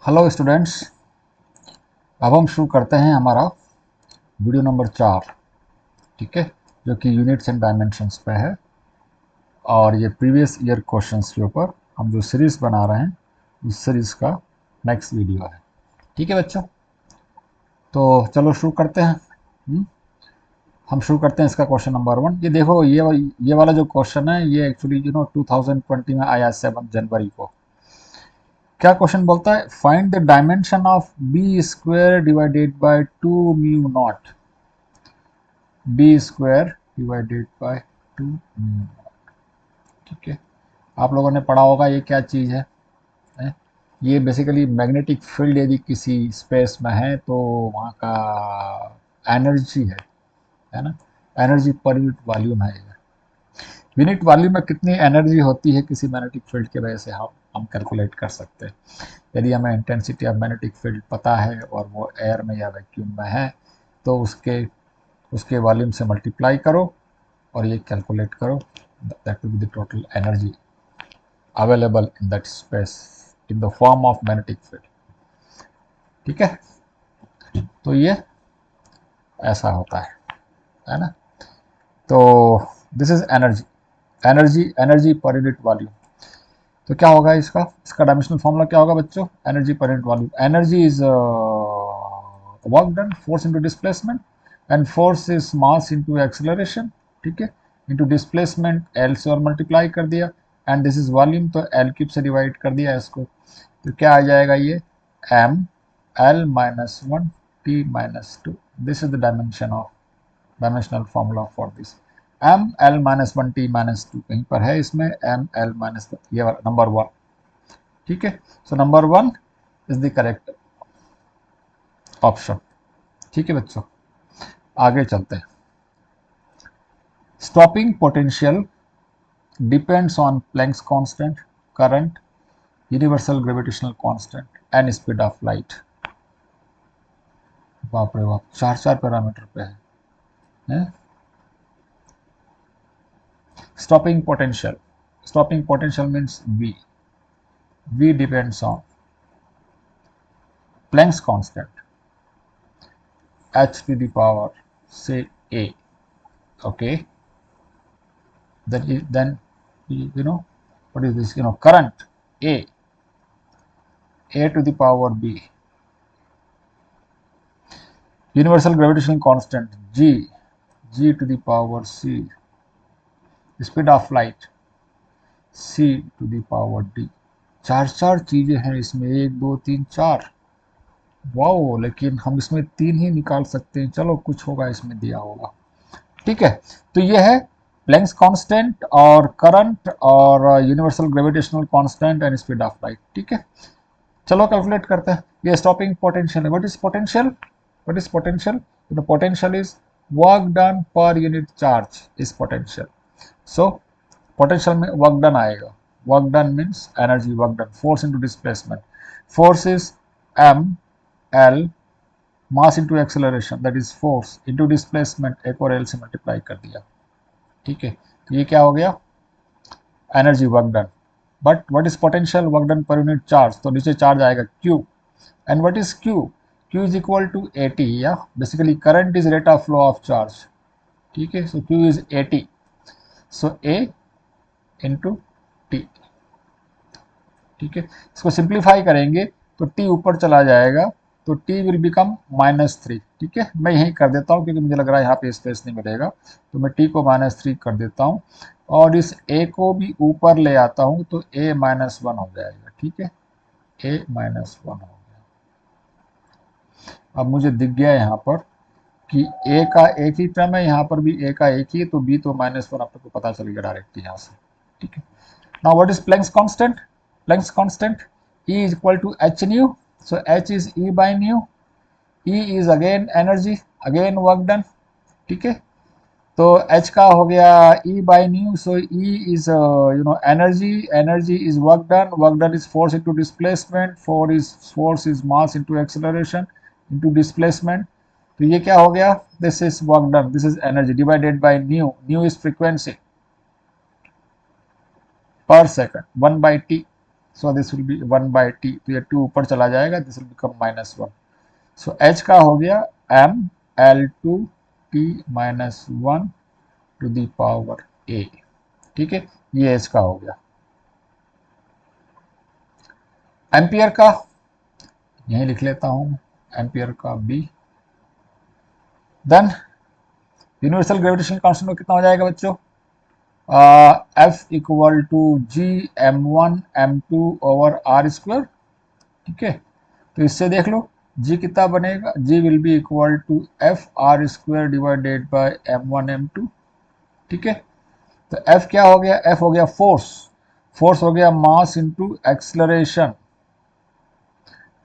Hello students. अब हम शुरू करते हैं हमारा वीडियो नंबर 4। ठीक है, जो कि यूनिट्स एंड डायमेंशंस पे है और ये प्रीवियस ईयर क्वेश्चंस के ऊपर हम जो सीरीज़ बना रहे हैं उस सीरीज़ का नेक्स्ट वीडियो है। ठीक है बच्चों, तो चलो शुरू करते हैं। हम शुरू करते हैं इसका क्वेश्चन नंबर 1। ये देखो, ये वाला जो क्वेश्चन है ये एक्चुअली 2020 में आया 7 जनवरी को। क्या क्वेश्चन बोलता है? Find the dimension of B square divided by 2 mu naught. B square divided by 2 mu. ठीक है, आप लोगों ने पढ़ा होगा ये क्या चीज़ है? ये बेसिकली मैग्नेटिक फील्ड यदि किसी स्पेस में है तो वहाँ का एनर्जी है ना। एनर्जी पर यूनिट वॉल्यूम है ये। यूनिट वॉल्यूम में कितनी एनर्जी होती है किसी मैग्नेटिक फील्ड की वजह से हम कैलकुलेट कर सकते हैं। यदि हमें इंटेंसिटी ऑफ मैग्नेटिक फील्ड पता है और वो एयर में या वैक्यूम में है तो उसके वॉल्यूम से मल्टीप्लाई करो और ये कैलकुलेट करो। That will be the total energy available in that space in the form of magnetic field. ठीक है, तो ये ऐसा होता है ना। तो this is energy. Energy per unit volume. तो क्या होगा इसका डायमेंशनल फॉर्मूला क्या होगा बच्चों? Energy per unit volume. Energy is work done, force into displacement, and force is mass into acceleration. ठीक है, इनटू डिस्प्लेसमेंट एल से और मल्टीप्लाई कर दिया, एंड दिस इज वॉल्यूम तो एल क्यूब से डिवाइड कर दिया इसको। तो क्या आ जाएगा ये? M L minus 1 T minus 2। This is the dimensional formula for this. M L minus 1 T minus 2 कहीं पर है इसमें, एम एल माइनस, ये नंबर 1। ठीक है, so number 1 is the correct option. ठीक है बच्चों, आगे चलते हैं। Stopping potential depends on Planck's constant, current, universal gravitational constant and speed of light. बाप रे बाप, चार चार पैरामीटर पे है? Stopping potential means v depends on Planck's constant, h to the power say a. Okay, then what is this? Current a to the power b. Universal gravitational constant g to the power c. Speed of light c to the power d. चार चार चीजें हैं इसमें, 1 2 3 4। Wow, लेकिन हम इसमें 3 ही निकाल सकते हैं। चलो, कुछ होगा इसमें दिया होगा। ठीक है, तो ये है प्लैंक्स कांस्टेंट और करंट और universal gravitational constant and speed of light. ठीक है, चलो कैलकुलेट करते हैं। ये स्टॉपिंग पोटेंशियल है। What is potential? The potential is work done per unit charge is potential. So potential में वर्क डन आएगा। Work done means energy work done, force into displacement. Force is M L, mass into acceleration that is force into displacement, एक और L से multiply कर दिया। ठीक है, तो ये क्या हो गया? Energy work done. But what is potential? Work done per unit charge, तो नीचे चार्ज आएगा Q। And what is Q? Q is equal to AT, या basically current is rate of flow of charge. ठीक है, so Q is AT, so A into T। ठीक है, इसको simplify करेंगे तो T ऊपर चला जाएगा, तो T विल बिकम -3। ठीक है, मैं यही कर देता हूँ क्योंकि मुझे लग रहा है यहाँ पे स्पेस नहीं मिलेगा, तो मैं T को -3 कर देता हूँ और इस A को भी ऊपर ले आता हूँ तो A -1 हो जाएगा। ठीक है, A -1 हो गया। अब मुझे दिख गया यहाँ पर कि A का एक ही टर्म है, यहाँ पर भी A का एक ही है, तो B तो -1 आपको पता चल गया डायरेक्ट यहाँ से। ठीक है, now what is Planck's constant? Planck's constant E is equal to h nu, so h is E by nu। E is again energy, again work done। ठीक है, तो h का हो गया E by nu, so E is energy is work done is force into displacement, force is mass into acceleration into displacement। तो ये क्या हो गया? This is work done, this is energy divided by nu is frequency per second 1 by t। So this will be 1/t, तो ये 2 ऊपर चला जाएगा, this will become -1। So h का हो गया mL2t - 1 to the power a। ठीक है, ये h का हो गया। एम्पियर का यहीं लिख लेता हूं, एम्पियर का b। Then universal gravitational constant में कितना हो जाएगा बच्चों, F equal to G m1 m2 over R square. ठीक है, तो इससे देख लो g कितना बनेगा, g will be equal to F R square divided by m1 m2। ठीक है, तो f क्या हो गया, f हो गया फोर्स, फोर्स हो गया मास इंटू एक्सलरेशन,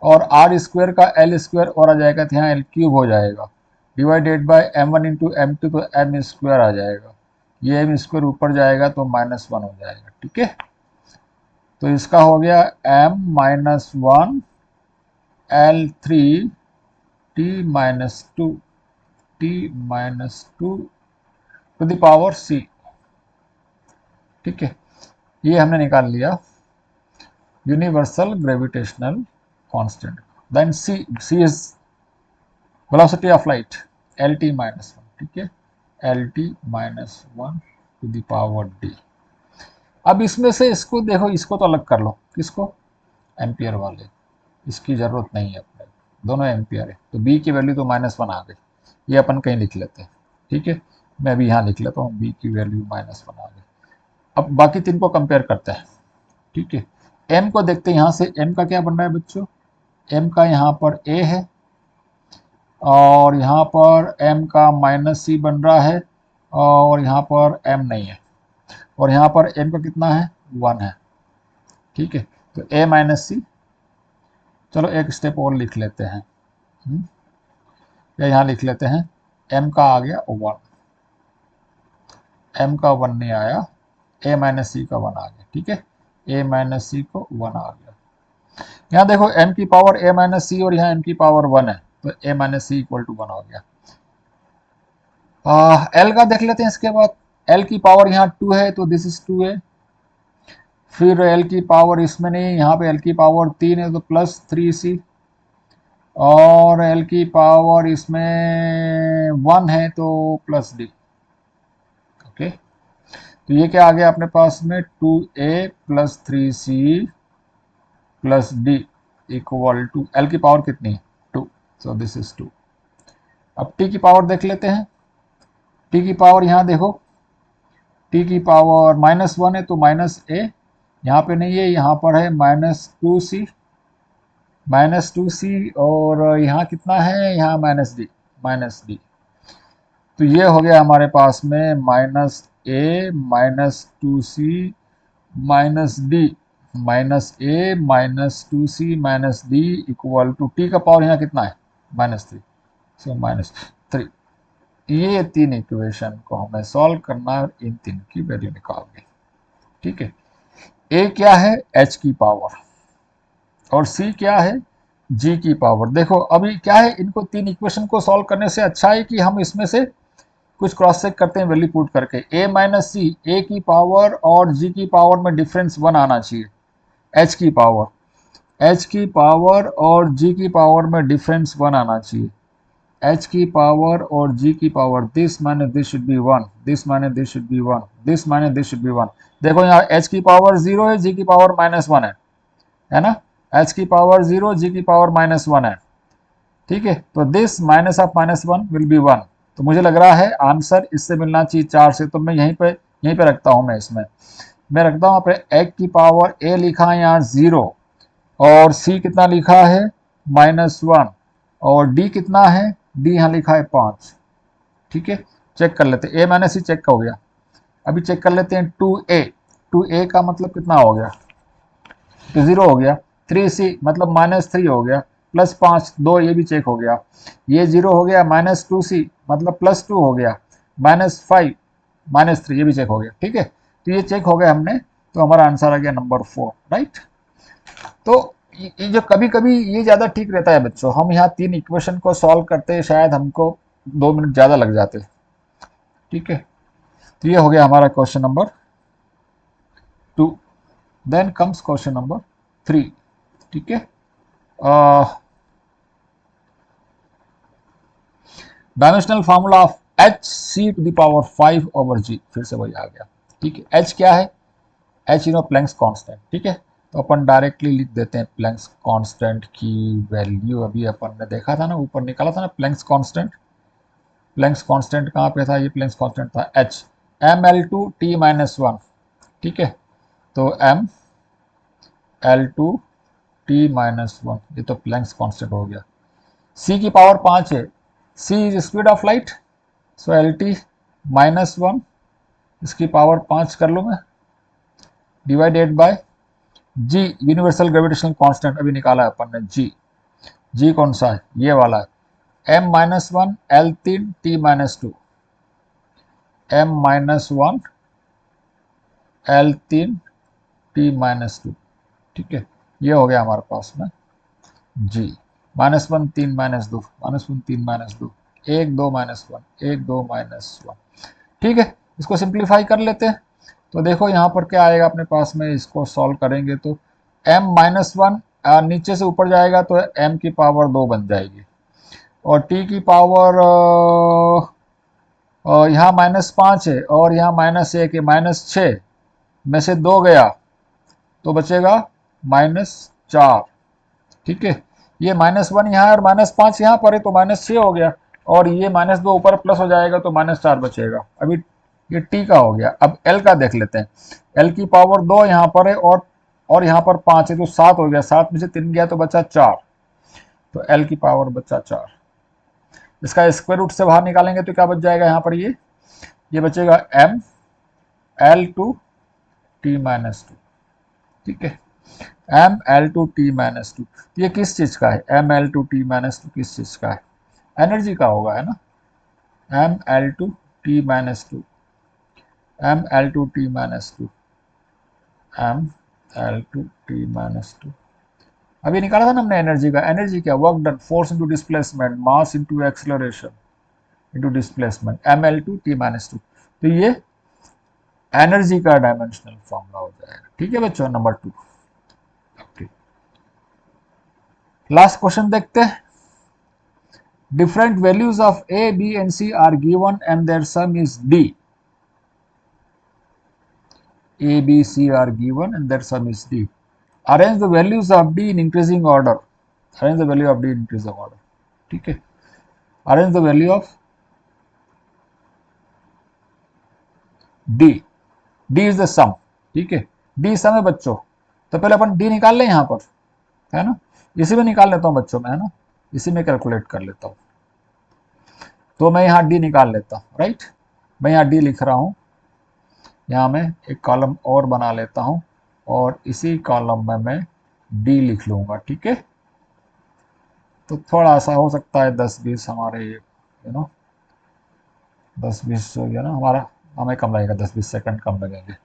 और आर स्क्वायर का एल स्क्वायर और आ जाएगा, तो यहाँ एल क्यूब हो जाएगा, divided by m1 into m2, तो m स्क्वायर आ जाएगा, ये m स्क्वायर ऊपर जाएगा तो -1 हो जाएगा। ठीक है, तो इसका हो गया m - 1 L3 t - 2 to the power c। ठीक है, ये हमने निकाल लिया universal gravitational constant. Then c is velocity of light lt - 1। ठीक है, lt - 1 to the power d। अब इसमें से इसको देखो, इसको तो अलग कर लो, किसको, एम्पियर वाले, इसकी जरूरत नहीं है अपने, दोनों एम्पियर है, तो b की वैल्यू तो -1 आ गई, ये अपन कहीं लिख लेते हैं। ठीक है, मैं अभी यहाँ लिख लेता हूँ, b की वैल्यू -1 आ गई। अब बाकी तीन को कंपेयर करते हैं। ठीक है, m को देखते हैं, यहाँ से m का क्या बन रहा है बच्चों, m का यहाँ पर a है, और यहाँ पर m का -c बन रहा है, और यहाँ पर m नहीं है, और यहाँ पर m का कितना है, 1 है। ठीक है, तो a - c, चलो एक स्टेप और लिख लेते हैं, या यहाँ लिख लेते हैं, m का आ गया 1, m का 1 नहीं आया, a - c का 1 आ गया। ठीक है, a - c को 1 आ गया। यहाँ देखो m की पावर a - c और यहाँ m की पावर 1 है, तो a - c इक्वल टू 1 हो गया। l का देख लेते हैं इसके बाद, l की पावर यहाँ 2 है, तो दिस इज 2 है। फिर l की पावर इसमें नहीं, यहाँ पे l की पावर 3 है, तो +3c, और l की पावर इसमें 1 है, तो +d। ओके, तो ये क्या आ गया अपने पास में, 2a + 3c + d equal to l की पावर कितनी है, 2, सो दिस इज 2। अब t की पावर देख लेते हैं, t की पावर यहाँ देखो, t की पावर -1 है, तो -a, यहाँ पे नहीं है, यहाँ पर है -2c, और यहाँ कितना है, यहाँ -d। तो ये हो गया हमारे पास में -a -2c -d, -a -2c -d equal to t का पावर यहाँ कितना है, -3, सो -3। ये तीन इक्वेशन को हमें सॉल्व करना है, इन तीन की वैल्यू निकालनी। ठीक है, a क्या है, h की पावर, और c क्या है, g की पावर। देखो अभी क्या है, इनको तीन इक्वेशन को सॉल्व करने से अच्छा है कि हम इसमें से कुछ क्रॉस चेक करते हैं वैल्यू पुट करके। a - c, a की पावर और g की पावर में डिफरेंस 1 आना चाहिए, h की पावर और g की पावर में डिफरेंस 1 आना चाहिए, h की पावर और g की पावर, दिस माने दिस शुड बी 1, दिस माने दिस शुड बी 1, दिस माने दिस शुड बी 1। देखो यहाँ h की पावर 0 है, g की पावर -1 है ना, h की पावर 0, g की पावर -1 है। ठीक है, तो this minus of -1 will be 1, तो मुझे लग रहा है आंसर इससे मिलना चाहिए 4 से, तो मैं यहीं पे रखता हूँ, मैं इसमें मैं रखता हूँ पे h की पावर a लिखा है यहाँ 0, और c कितना लिखा है -1, और d कितना है, d यहाँ लिखा है 5। ठीक है, चेक कर लेते हैं, a - c चेक हो गया। अभी चेक कर लेते हैं 2a का मतलब कितना हो गया, तो 0 हो गया, 3c मतलब -3 हो गया, +5 2, ये भी चेक हो गया, ये 0 हो गया, -2c मतलब +2 हो गया, -5 -3 ये भी चेक हो गया। ठीक है, तो ये चेक हो गया हमने, तो हमारा आंसर आ गया नंबर 4, राइट। तो ये जो कभी कभी ये ज़्यादा ठीक रहता है बच्चों, हम यहाँ तीन इक्वेशन को सॉल्व करते शायद हमको 2 मिनट ज़्यादा लग जाते। ठीक है, तो ये हो गया हमारा question number 2। Then comes question number 3, ठीक है। Dimensional formula of H C to the power 5 over G, फिर से वही आ गया, ठीक है। एच क्या है, एच प्लैंक्स कांस्टेंट, ठीक है। तो अपन डायरेक्टली लिख देते हैं प्लैंक्स कांस्टेंट की वैल्यू, अभी अपन ने देखा था ना, ऊपर निकाला था ना प्लैंक्स कांस्टेंट। प्लैंक्स कांस्टेंट कहाँ पे था, ये प्लैंक्स कांस्टेंट था एच, ml2t-1, ठीक है। तो ml2t-1, ये तो प्लैंक्स कांस्टेंट हो गया। c की पावर 5 है, c is speed of light, so lt-1, इसकी पावर 5 कर लूँ मैं, divided by G, universal gravitational constant अभी निकाला है अपन ने, जी कौन सा है, ये वाला है, m-1 l3t-2, m-1 l3t-2, ठीक है। ये हो गया हमारे पास में जी, -1 3 -2, -1 3 -2, 1 2 -1, 1 2 -1, ठीक है। इसको सिंप्लीफाई कर लेते हैं, तो देखो यहाँ पर क्या आएगा अपने पास में, इसको सॉल्व करेंगे तो m-1 नीचे से ऊपर जाएगा तो m की पावर 2 बन जाएगी, और t की पावर यहाँ -5 है और यहाँ -1 है, -6 में से 2 गया तो बचेगा -4, ठीक है। ये -1 यहाँ है और -5 यहाँ पर है, तो -6 हो गया, और ये -2 ऊपर प्लस हो जाएगा तो -4 बचेगा। अभी ये t का हो गया, अब l का देख लेते हैं। l की पावर 2 यहाँ पर है और यहाँ पर 5 है, तो 7 हो गया, 7 में से 3 गया तो बचा 4, तो l की पावर बचा 4। इसका स्क्वायर रूट से बाहर निकालेंगे तो क्या बच जाएगा यहाँ पर, ये बचेगा ml2t-2, ठीक है। ml2t-2, ये किस चीज का है, ml2t-2 किस चीज का है, एनर्जी का होगा, है ना, ml2t-2, ml2t-2, ml2t-2, अभी निकाला था ना हमने एनर्जी का। एनर्जी क्या, work done, force into displacement, mass into acceleration into displacement, ml2t-2, तो ये एनर्जी का डायमेंशनल फॉर्मूला हो जाएगा, ठीक है बच्चों। नंबर 2, लास्ट क्वेश्चन देखते हैं। Different values of a, b and c are given and their sum is d. A, b, c are given and their sum is d. Arrange the values of d in increasing order. Arrange the value of d in increasing order. ठीक है। Arrange the value of d. d is the sum. ठीक है। d sum है बच्चों, तो पहले अपन d निकाल लें यहाँ पर, है ना, इसी में निकाल लेता हूँ बच्चों में, है ना, इसी में कैलकुलेट कर लेता हूँ। तो मैं यहाँ d निकाल लेता हूँ, राइट। मैं यहाँ d लिख रहा हूँ, यहाँ मैं एक कॉलम और बना लेता हूँ और इसी कॉलम में मैं d लिख लूँगा, ठीक है। तो थोड़ा सा हो सकता है 10-20 हमारे 10-20 हो गया ना हमारा, हमें कम लगेगा, 10-20 सेकंड कम लगेंगे।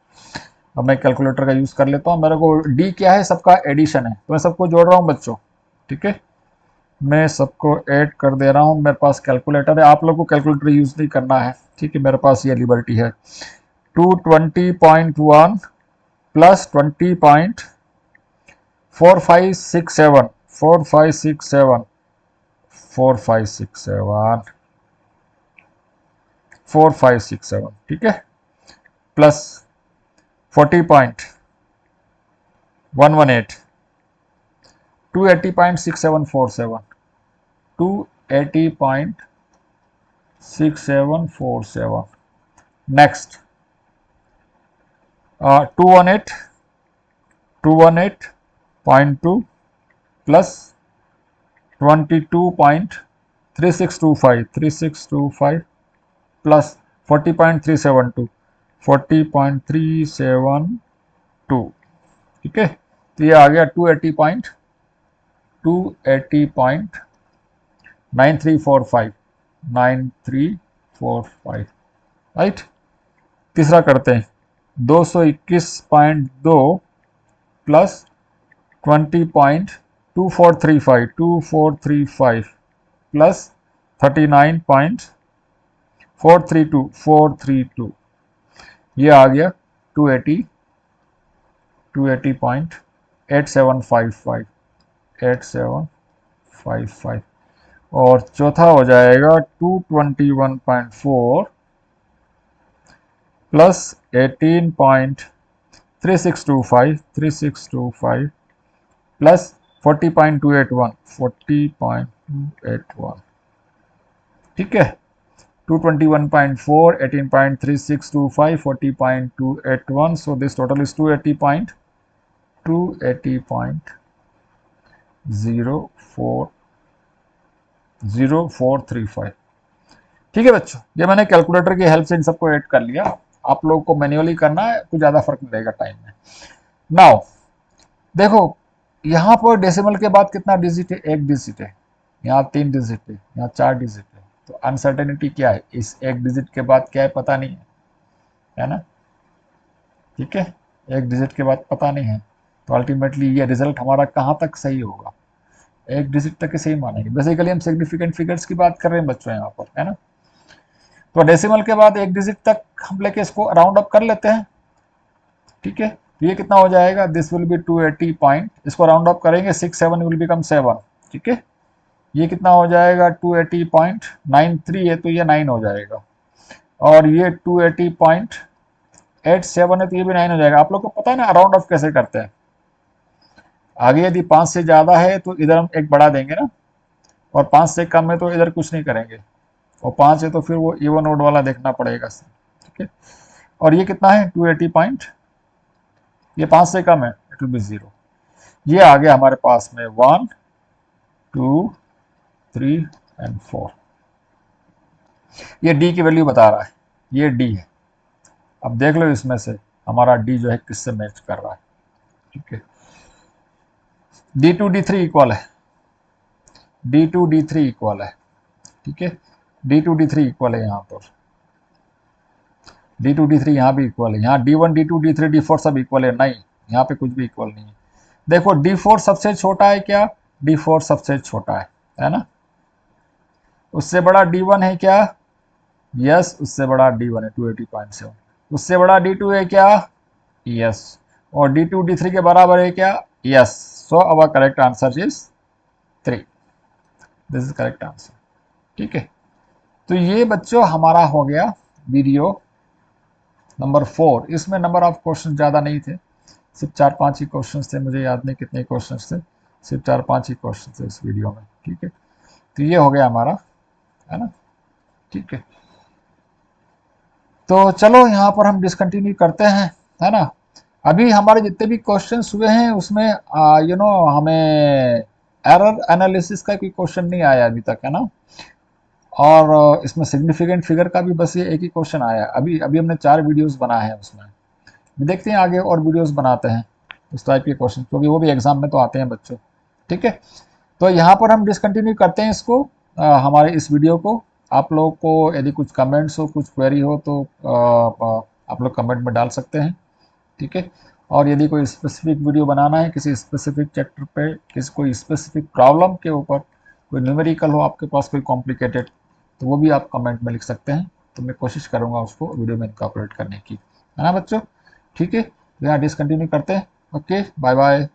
अब मैं कैलकुलेटर का यूज़ कर लेता हूँ। मेरे को d क्या है, सबका एडिशन है, तो मैं सबको जोड़ रहा हूँ बच्चों, ठीक है। मैं सबको ऐड कर दे रहा हूँ, मेरे पास कैलकुलेटर है, आप लोग को कैलकुलेटर यूज़ नहीं करना है, ठीक है, मेरे पास ये लिबर्टी है। 220.1 प्लस 20.4567 4567 4567 4567, ठीक है, प्लस 40.118 280.6747 280.6747, नेक्स्ट 218.2 प्लस 22.3625 प्लस 40.372 40.372, ठीक है। तो ये आ गया 280.9345 राइट। तीसरा करते हैं, 221.2 प्लस 20.2435 प्लस 39.432 ये आ गया 280.8 8755 8755 और चौथा हो जाएगा 221.4 प्लस 18.3625 प्लस 40.281 ठीक है। 221.4 18.3625 40.281 so this total is 280.0435 ठीक है बच्चों, ये मैंने कैलकुलेटर की हेल्प से इन सबको ऐड कर लिया। आप लोगों को मैन्युअली करना है, कुछ ज़्यादा फर्क नहीं रहेगा टाइम में। नाउ देखो यहाँ पर डेसिमल के बाद कितना डिजिट है, एक डिजिट है, यहाँ 3 डिजिट है, यहाँ 4 डिजिट है, तो अनसर्टेनिटी क्या है, इस एक डिजिट के बाद क्या है पता नहीं है ना, ठीक है, एक डिजिट के बाद पता नहीं है, तो अल्टीमेटली ये रिजल्ट हमारा कहाँ तक सही होगा, एक डिजिट तक ही सही मानेंगे। बेसिकली हम सिग्निफिकेंट फिगर्स की बात कर रहे हैं बच्चों यहाँ पर, है ना। तो डेसिमल के बाद एक डिजिट तक हम लेके इसको राउंड अप कर लेते हैं, ठीक है। तो ये कितना हो जाएगा, दिस विल बी 280 पॉइंट, इसको राउंड अप करेंगे 6 7 विल बिकम 7, ठीक है। ये कितना हो जाएगा 280.93 है तो ये 9 हो जाएगा, और ये 280.87 है तो ये भी 9 हो जाएगा। आप लोग को पता है ना राउंड ऑफ कैसे करते हैं, आगे यदि 5 से ज़्यादा है तो इधर हम एक बढ़ा देंगे ना, और 5 से कम है तो इधर कुछ नहीं करेंगे, और 5 है तो फिर वो इवन ओड वाला देखना पड़ेगा, ठीक है। और ये कितना है 280 पॉइंट, ये 5 से कम है, इट विल बी 0। ये आ गया हमारे पास में 1 2 3 एंड 4, ये डी की वैल्यू बता रहा है, ये डी है। अब देख लो इसमें से हमारा डी जो है किससे मैच कर रहा है, ठीक है। D2 D3 इक्वल है, D2 D3 इक्वल है, ठीक है, D2 D3 इक्वल है, यहाँ पर D2 D3 यहाँ भी इक्वल है, यहाँ D1 D2 D3 D4 सब इक्वल है, नहीं यहाँ पे कुछ भी इक्वल नहीं है। देखो D4 सबसे छोटा है क्या, D4 सबसे छोटा है ना। उससे बड़ा D1 है क्या, यस उससे बड़ा D1 है 280.7, उससे बड़ा D2 है क्या, यस, और D2 D3 के बराबर है क्या, yes. So our correct answer is 3, this is correct answer, ठीक है। तो ये बच्चों हमारा हो गया वीडियो नंबर 4। इसमें नंबर ऑफ क्वेश्चन ज़्यादा नहीं थे, सिर्फ 4-5 ही क्वेश्चन थे, मुझे याद नहीं कितने क्वेश्चन थे, सिर्फ 4-5 ही क्वेश्चन थे इस वीडियो में, ठीक है। तो ये हो गया हमारा, है ना, ठीक है। तो चलो यहाँ पर हम डिसकंटिन्यू करते हैं, है ना। अभी हमारे जितने भी क्वेश्चंस हुए हैं उसमें हमें एरर एनालिसिस का कोई क्वेश्चन नहीं आया अभी तक, है ना। और इसमें सिग्निफिकेंट फिगर का भी बस ये एक ही क्वेश्चन आया। अभी हमने 4 वीडियोस बनाए हैं उसमें, देखते हैं आगे और वीडियोस बनाते हैं उस टाइप के क्वेश्चन, क्योंकि वो भी एग्जाम में तो आते हैं बच्चों, ठीक है। तो यहाँ पर हम डिसकंटिन्यू करते हैं इसको, हमारे इस वीडियो को। आप लोगों को यदि कुछ कमेंट्स हो, कुछ क्वेरी हो तो आप लोग कमेंट में डाल सकते हैं, ठीक है। और यदि कोई स्पेसिफिक वीडियो बनाना है किसी स्पेसिफिक चैप्टर पे, किसी कोई स्पेसिफिक प्रॉब्लम के ऊपर, कोई न्यूमेरिकल हो आपके पास कोई कॉम्प्लिकेटेड, तो वो भी आप कमेंट में लिख सकते हैं, तो मैं कोशिश करूँगा उसको वीडियो में इनकॉर्पोरेट करने की, है ना बच्चों, ठीक है। तो यहाँ डिसकंटिन्यू करते हैं, ओके बाय बाय।